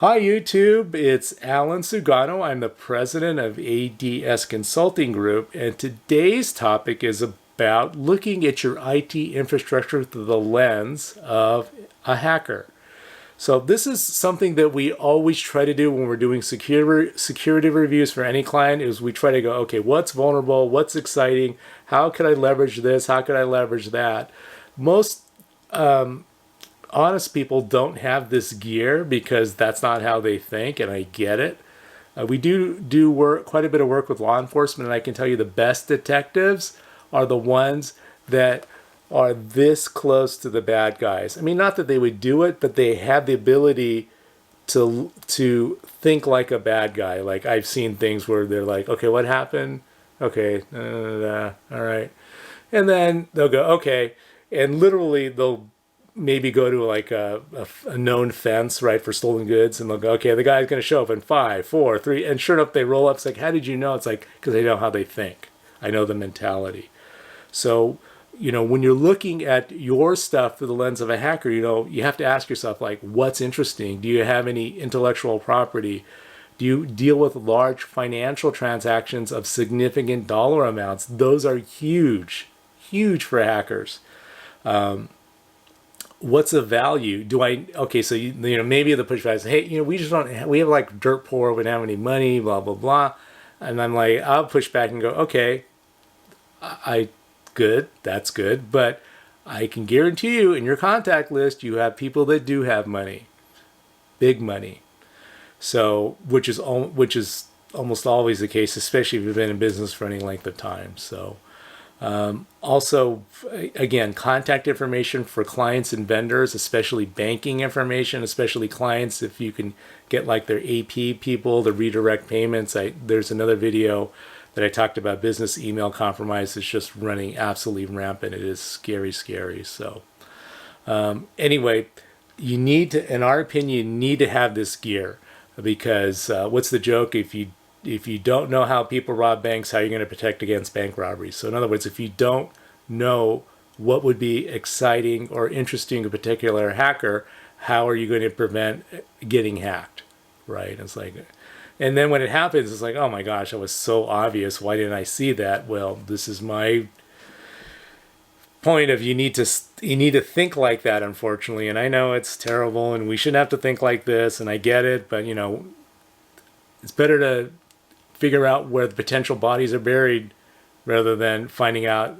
Hi YouTube, it's Alan Sugano. I'm the president of ADS Consulting Group, and today's topic is about looking at your IT infrastructure through the lens of a hacker. So this is something that we always try to do when we're doing security reviews for any client is we try to go, okay, what's vulnerable, what's exciting, how can I leverage this, how can I leverage that? Most honest people don't have this gear because that's not how they think, and I get it. We do work quite a bit of work with law enforcement, and I can tell you the best detectives are the ones that are this close to the bad guys. I mean, not that they would do it, but they have the ability to think like a bad guy. Like I've seen things where they're like, okay, what happened? Okay, all right, and then they'll go, okay, and literally they'll maybe go to like a known fence, right, for stolen goods, and they'll go, okay, the guy's going to show up in 5, 4, 3, and sure enough, they roll up. It's like, how did you know? It's like, because I know how they think. I know the mentality. So, when you're looking at your stuff through the lens of a hacker, you have to ask yourself, like, what's interesting? Do you have any intellectual property? Do you deal with large financial transactions of significant dollar amounts? Those are huge, huge for hackers. What's the value? Do I okay? So maybe the pushback is, hey, we just don't we have like dirt poor, we don't have any money, blah blah blah, and I'm like, I'll push back and go, okay, I good, that's good, but I can guarantee you in your contact list you have people that do have money, big money. So which is almost always the case, especially if you've been in business for any length of time. So also, again, contact information for clients and vendors, especially banking information, especially clients, if you can get like their AP people to redirect payments. There's another video that I talked about business email compromise is just running absolutely rampant. It is scary, scary. So anyway, you need to, in our opinion, you need to have this gear because what's the joke if you don't know how people rob banks, how are you going to protect against bank robberies? So in other words, if you don't know what would be exciting or interesting to a particular hacker, how are you going to prevent getting hacked, right? It's like, and then when it happens, it's like, oh my gosh, that was so obvious. Why didn't I see that? Well, this is my point of you need to think like that, unfortunately. And I know it's terrible, and we shouldn't have to think like this, and I get it, but it's better to figure out where the potential bodies are buried rather than finding out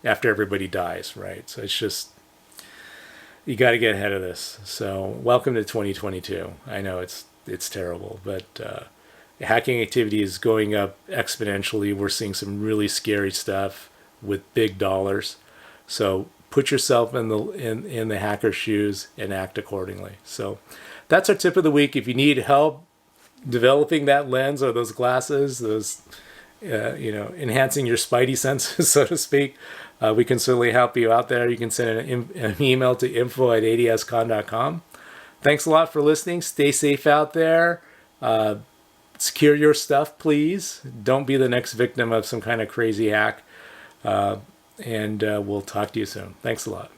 after everybody dies, right? So it's just, you got to get ahead of this. So welcome to 2022. I know it's terrible, but hacking activity is going up exponentially. We're seeing some really scary stuff with big dollars. So put yourself in the hacker's shoes and act accordingly. So that's our tip of the week. If you need help developing that lens or those glasses, those enhancing your spidey senses, so to speak, we can certainly help you out there. You can send an email to info@adscon.com. Thanks a lot for listening. Stay safe out there. Secure your stuff, please. Don't be the next victim of some kind of crazy hack. And we'll talk to you soon. Thanks a lot.